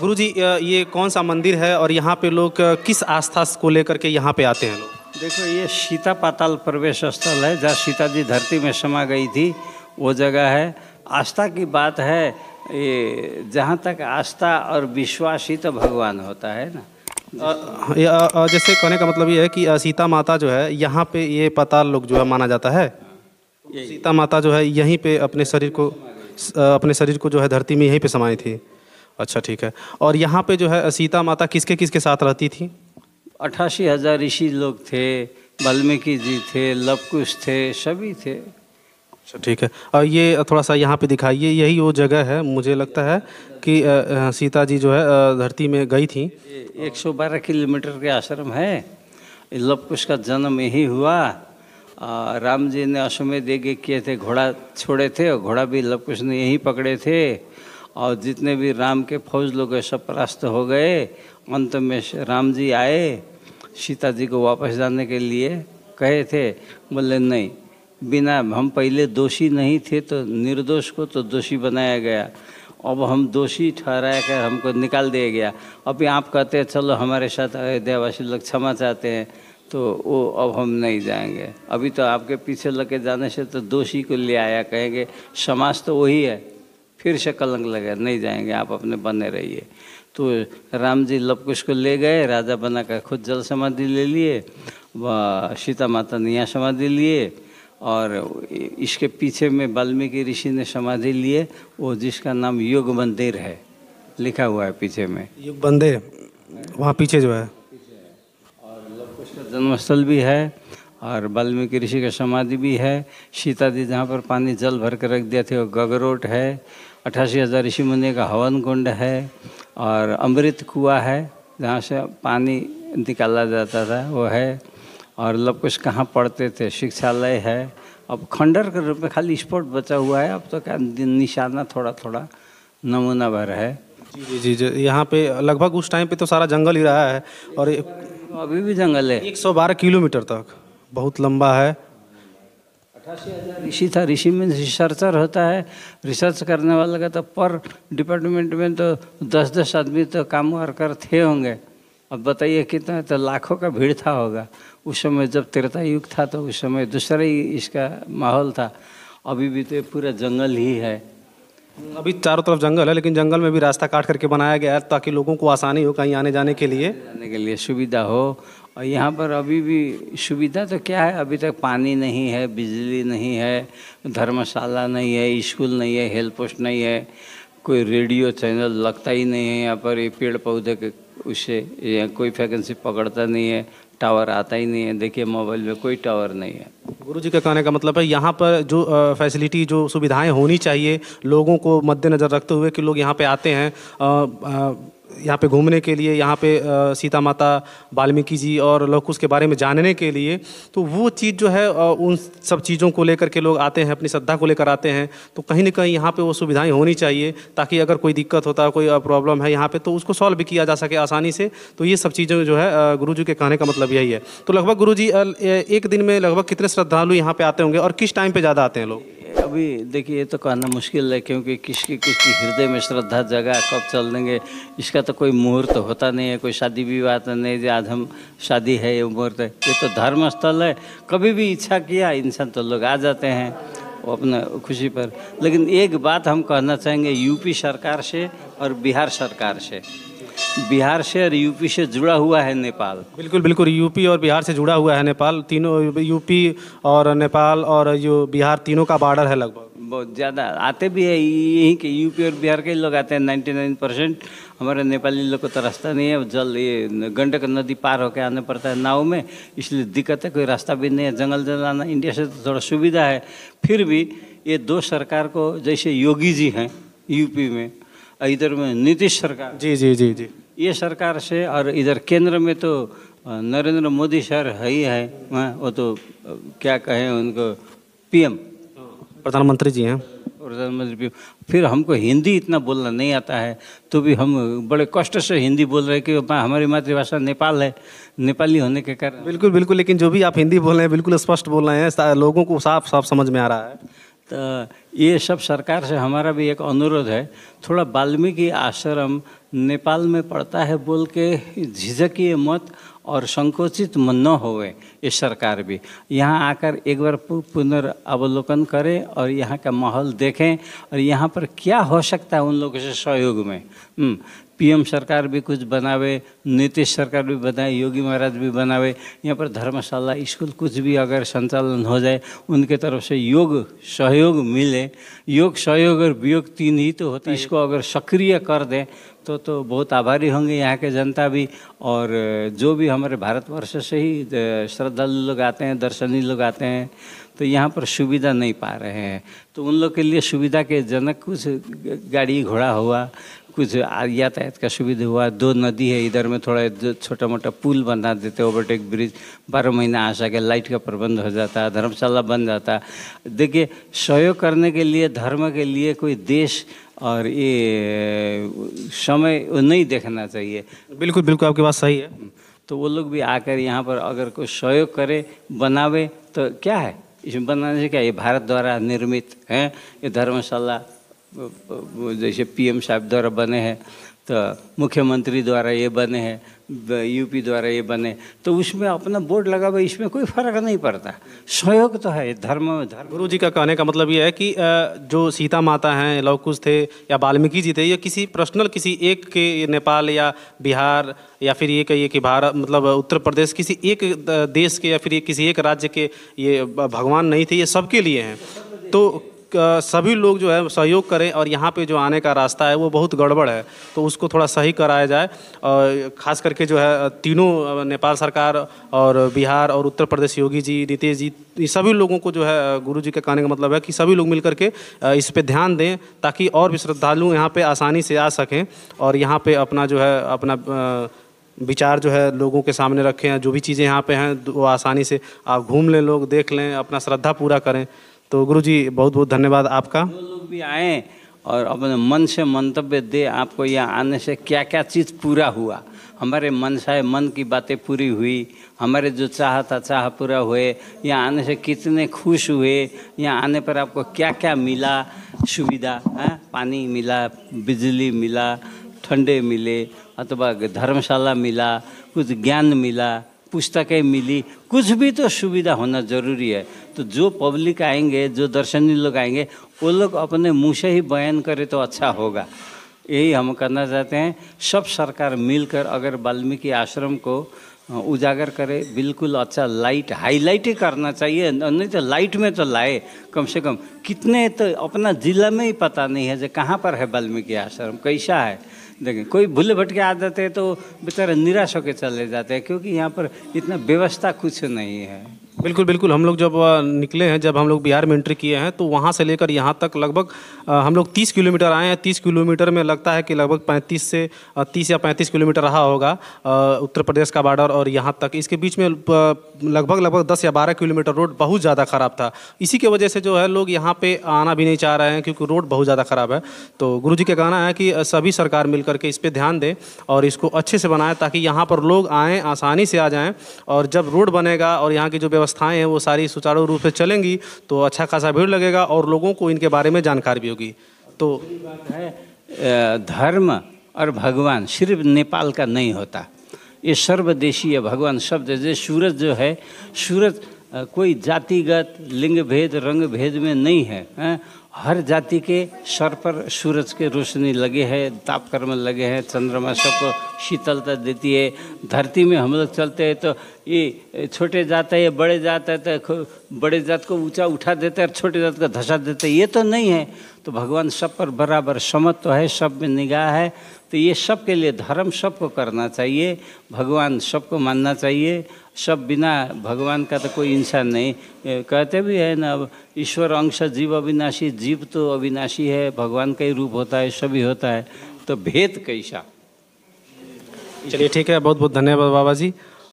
गुरुजी, ये कौन सा मंदिर है और यहाँ पे लोग किस आस्था को लेकर के यहाँ पे आते हैं लोग? देखो, ये सीता पाताल प्रवेश स्थल है, जहाँ सीता जी धरती में समा गई थी, वो जगह है। आस्था की बात है, ये जहाँ तक आस्था और विश्वास ही तो भगवान होता है ना। जैसे कहने का मतलब ये है कि सीता माता जो है यहाँ पे ये पाताल लोक जो है माना जाता है। सीता माता जो है यहीं पे अपने शरीर को जो है धरती में यहीं पे समाई थी। अच्छा, ठीक है। और यहाँ पे जो है सीता माता किसके किसके साथ रहती थी? 88,000 ऋषि लोग थे, वाल्मीकि जी थे, लवकुश थे, सभी थे। अच्छा, ठीक है। और ये थोड़ा सा यहाँ पे दिखाइए, यही वो जगह है, मुझे लगता है कि सीता जी जो है धरती में गई थी। 112 किलोमीटर के आश्रम है। लवकुश का जन्म यही हुआ। राम जी ने अश्वमेध यज्ञ किए थे, घोड़ा छोड़े थे, और घोड़ा भी लवकुश ने यही पकड़े थे। और जितने भी राम के फौज लोग सब परास्त हो गए। अंत में राम जी आए, सीता जी को वापस जाने के लिए कहे थे, बोले नहीं, बिना हम पहले दोषी नहीं थे तो निर्दोष को तो दोषी बनाया गया, अब हम दोषी ठहराया कर हमको निकाल दिया गया। अभी आप कहते हैं चलो हमारे साथ अयोध्यावासी लोग क्षमा चाहते हैं, तो वो अब हम नहीं जाएंगे। अभी तो आपके पीछे लग के जाने से तो दोषी को ले आया, कहेंगे समाज तो वही है, फिर से कलंक लगे, नहीं जाएंगे, आप अपने बने रहिए। तो राम जी लवकुश को ले गए, राजा बनाकर खुद जल समाधि ले लिए, व सीता माता ने यहाँ समाधि लिए। और इसके पीछे में वाल्मीकि ऋषि ने समाधि लिए, वो जिसका नाम योग मंदिर है, लिखा हुआ है पीछे में, योग मंदिर, वहाँ पीछे जो है। और लवकुश का जन्मस्थल भी है, और वाल्मीकि ऋषि का समाधि भी है। सीता जी जहाँ पर पानी जल भर कर रख दिया थे वो गगरोट है। 88,000 ऋषि मुनि का हवन कुंड है, और अमृत कुआं है जहाँ से पानी निकाला जाता था, वो है। और लवकुश कहाँ पढ़ते थे, शिक्षालय है। अब खंडर के रूप में खाली स्पॉट बचा हुआ है, अब तो क्या निशाना थोड़ा थोड़ा नमूना भर है। जी जी जी, यहाँ पे लगभग उस टाइम पे तो सारा जंगल ही रहा है, और अभी भी जंगल है। 112 किलोमीटर तक, बहुत लंबा है। 88,000 ऋषि था। ऋषि में रिसर्चर होता है, रिसर्च करने वाला का तो पर डिपार्टमेंट में तो 10-10 आदमी तो काम वर्कर थे होंगे। अब बताइए कितना, तो लाखों का भीड़ था होगा उस समय। जब त्रेता युग था तो उस समय दूसरा ही इसका माहौल था। अभी भी तो पूरा जंगल ही है। अभी चारों तरफ जंगल है, लेकिन जंगल में भी रास्ता काट करके बनाया गया है ताकि लोगों को आसानी हो कहीं आने जाने के लिए सुविधा हो। और यहाँ पर अभी भी सुविधा तो क्या है, अभी तक पानी नहीं है, बिजली नहीं है, धर्मशाला नहीं है, स्कूल नहीं है, हेल्थ पोस्ट नहीं है, कोई रेडियो चैनल लगता ही नहीं है यहाँ पर। ये पेड़ पौधे के उससे यहाँ कोई वैकेंसी पकड़ता नहीं है, टावर आता ही नहीं है। देखिए मोबाइल में कोई टावर नहीं है। गुरुजी का कहने का मतलब है यहाँ पर जो फैसिलिटी, जो सुविधाएं होनी चाहिए लोगों को मद्देनज़र रखते हुए कि लोग यहाँ पे आते हैं यहाँ पे घूमने के लिए, यहाँ पे सीता माता, वाल्मीकि जी और लवकुश के बारे में जानने के लिए, तो वो चीज़ जो है उन सब चीज़ों को लेकर के लोग आते हैं, अपनी श्रद्धा को लेकर आते हैं। तो कहीं ना कहीं यहाँ पे वो सुविधाएं होनी चाहिए ताकि अगर कोई दिक्कत होता है, कोई प्रॉब्लम है यहाँ पे, तो उसको सॉल्व भी किया जा सके आसानी से। तो ये सब चीज़ें जो है गुरुजी के कहने का मतलब यही है। तो लगभग गुरुजी एक दिन में लगभग कितने श्रद्धालु यहाँ पे आते होंगे और किस टाइम पर ज़्यादा आते हैं लोग? अभी देखिए, ये तो कहना मुश्किल है, क्योंकि किसकी हृदय में श्रद्धा जगा कब चल देंगे इसका तो कोई मुहूर्त होता नहीं है। कोई शादी विवाह तो नहीं जो आज हम शादी है ये मुहूर्त है, ये तो धर्म स्थल है। कभी भी इच्छा किया इंसान तो लोग आ जाते हैं वो अपना खुशी पर। लेकिन एक बात हम कहना चाहेंगे यूपी सरकार से और बिहार सरकार से, बिहार से और यूपी से जुड़ा हुआ है नेपाल। बिल्कुल बिल्कुल, यूपी और बिहार से जुड़ा हुआ है नेपाल। तीनों, यूपी और नेपाल और जो बिहार, तीनों का बॉर्डर है। लगभग बहुत ज़्यादा आते भी है यहीं के, यूपी और बिहार के लोग आते हैं 99%। हमारे नेपाली लोग को तो रास्ता नहीं है, जल ये गंडक नदी पार होकर आने पड़ता है नाव में, इसलिए दिक्कत है। कोई रास्ता भी नहीं है, जंगल आना। इंडिया से तो थोड़ा सुविधा है। फिर भी ये दो सरकार को, जैसे योगी जी हैं यूपी में, इधर में नीतीश सरकार, जी जी जी जी, ये सरकार से, और इधर केंद्र में तो नरेंद्र मोदी सर है ही है, वो तो क्या कहें उनको, पीएम, प्रधानमंत्री जी हैं, प्रधानमंत्री पीएम। फिर हमको हिंदी इतना बोलना नहीं आता है, तो भी हम बड़े कष्ट से हिंदी बोल रहे हैं कि हमारी मातृभाषा नेपाल है, नेपाली होने के कारण। बिल्कुल बिल्कुल, लेकिन जो भी आप हिंदी बोल रहे हैं बिल्कुल स्पष्ट बोल रहे हैं, लोगों को साफ साफ समझ में आ रहा है। तो ये सब सरकार से हमारा भी एक अनुरोध है, थोड़ा वाल्मीकि आश्रम नेपाल में पड़ता है बोल के झिझकिए मत और संकोचित मन न होवे। ये सरकार भी यहाँ आकर एक बार पुनर्वलोकन करें और यहाँ का माहौल देखें और यहाँ पर क्या हो सकता है उन लोगों से सहयोग में। पीएम सरकार भी कुछ बनावे, नीतीश सरकार भी बनाए, योगी महाराज भी बनावे, यहाँ पर धर्मशाला स्कूल कुछ भी अगर संचालन हो जाए, उनके तरफ से योग सहयोग मिले। योग सहयोग और वियोग तीन ही तो होता है। इसको अगर सक्रिय कर दें तो बहुत आभारी होंगे यहाँ के जनता भी। और जो भी हमारे भारतवर्ष से ही श्रद्धालु लोग आते हैं, दर्शनी लोग आते हैं, तो यहाँ पर सुविधा नहीं पा रहे हैं। तो उन लोग के लिए सुविधा के जनक कुछ गाड़ी घोड़ा हुआ, कुछ यातायात का सुविधा हुआ। 2 नदी है इधर में, थोड़ा छोटा मोटा पुल बना देते, ओवरटेक ब्रिज, 12 महीना आ सके, लाइट का प्रबंध हो जाता, धर्मशाला बन जाता। देखिए, सहयोग करने के लिए, धर्म के लिए कोई देश और ये समय नहीं देखना चाहिए। बिल्कुल बिल्कुल, आपकी बात सही है। तो वो लोग भी आकर यहाँ पर अगर कोई सहयोग करे, बनावे, तो क्या है इसमें बनाने से क्या, ये भारत द्वारा निर्मित है। ये धर्मशाला जैसे पीएम साहब द्वारा बने हैं, तो मुख्यमंत्री द्वारा ये बने हैं, यूपी द्वारा ये बने, तो उसमें अपना बोर्ड लगा हुआ, इसमें कोई फर्क नहीं पड़ता। सहयोग तो है धर्म में। गुरु जी का कहने का मतलब ये है कि जो सीता माता हैं, लव कुश थे या वाल्मीकि जी थे, ये किसी पर्सनल किसी एक के नेपाल या बिहार या फिर ये कहिए कि भारत मतलब उत्तर प्रदेश, किसी एक देश के या फिर किसी एक राज्य के ये भगवान नहीं थे, ये सबके लिए हैं। तो सभी लोग जो है सहयोग करें और यहाँ पे जो आने का रास्ता है वो बहुत गड़बड़ है, तो उसको थोड़ा सही कराया जाए। और ख़ास करके जो है तीनों, नेपाल सरकार और बिहार और उत्तर प्रदेश, योगी जी, नीतीश जी, ये सभी लोगों को जो है गुरु जी के कहने का मतलब है कि सभी लोग मिल करके इस पे ध्यान दें, ताकि और भी श्रद्धालु यहाँ पे आसानी से आ सकें और यहाँ पे अपना जो है अपना विचार जो है लोगों के सामने रखें। जो भी चीज़ें यहाँ पे हैं वो आसानी से आप घूम लें, लोग देख लें, अपना श्रद्धा पूरा करें। तो गुरु जी बहुत बहुत धन्यवाद आपका। जो लोग भी आए और अपने मन से मंतव्य दे, आपको यहाँ आने से क्या क्या चीज़ पूरा हुआ, हमारे मन से मन की बातें पूरी हुई, हमारे जो चाह था चाह पूरा हुए, यहाँ आने से कितने खुश हुए, यहाँ आने पर आपको क्या क्या मिला सुविधा, पानी मिला, बिजली मिला, ठंडे मिले, अथवा धर्मशाला मिला, कुछ ज्ञान मिला, पुस्तकें मिली, कुछ भी तो सुविधा होना ज़रूरी है। तो जो पब्लिक आएंगे, जो दर्शनी लोग आएंगे, वो लोग अपने मुँह से ही बयान करें तो अच्छा होगा। यही हम करना चाहते हैं। सब सरकार मिलकर अगर वाल्मीकि आश्रम को उजागर करे, बिल्कुल अच्छा लाइट हाईलाइट ही करना चाहिए, नहीं तो लाइट में तो लाए कम से कम। कितने तो अपना जिला में ही पता नहीं है जो कहाँ पर है वाल्मीकि आश्रम, कैसा है। देखें, कोई भूले भटके आ जाते हैं तो बेचारे निराश होकर चले जाते हैं, क्योंकि यहाँ पर इतना व्यवस्था कुछ नहीं है। बिल्कुल बिल्कुल, हम लोग जब निकले हैं, जब हम लोग बिहार में एंट्री किए हैं, तो वहाँ से लेकर यहाँ तक लगभग हम लोग 30 किलोमीटर आए हैं। 30 किलोमीटर में लगता है कि लगभग 30 या 35 किलोमीटर रहा होगा उत्तर प्रदेश का बॉर्डर और यहाँ तक। इसके बीच में लगभग 10 या 12 किलोमीटर रोड बहुत ज़्यादा ख़राब था। इसी की वजह से जो है लोग यहाँ पे आना भी नहीं चाह रहे हैं, क्योंकि रोड बहुत ज़्यादा ख़राब है। तो गुरु जी का कहना है कि सभी सरकार मिल करके इस पर ध्यान दें और इसको अच्छे से बनाएं, ताकि यहाँ पर लोग आएँ, आसानी से आ जाएँ। और जब रोड बनेगा और यहाँ की जो व्यवस्थाएं हैं वो सारी सुचारू रूप से चलेंगी, तो अच्छा खासा भीड़ लगेगा और लोगों को इनके बारे में जानकारी भी होगी। तो बात है, धर्म और भगवान सिर्फ नेपाल का नहीं होता, ये सर्वदेशीय भगवान शब्द। जैसे सूरज जो है, सूरज कोई जातिगत लिंग भेद रंग भेद में नहीं है, हर जाति के सर पर सूरज के रोशनी लगे हैं, तापकर्म लगे हैं, चंद्रमा सबको शीतलता देती है। धरती में हम लोग चलते हैं तो ये छोटे जात है, ये बड़े जात है, तो बड़े जात को ऊंचा उठा देते हैं और छोटे जात को धसा देते हैं, ये तो नहीं है। तो भगवान सब पर बराबर समत्व तो है, सब में निगाह है। तो ये सब के लिए धर्म सबको करना चाहिए, भगवान सबको मानना चाहिए। सब बिना भगवान का तो कोई इंसान नहीं। कहते भी है ना, ईश्वर अंश जीव अविनाशी, जीव तो अविनाशी है, भगवान का ही रूप होता है, सभी होता है, तो भेद कैसा। चलिए ठीक है, बहुत बहुत धन्यवाद बाबा जी।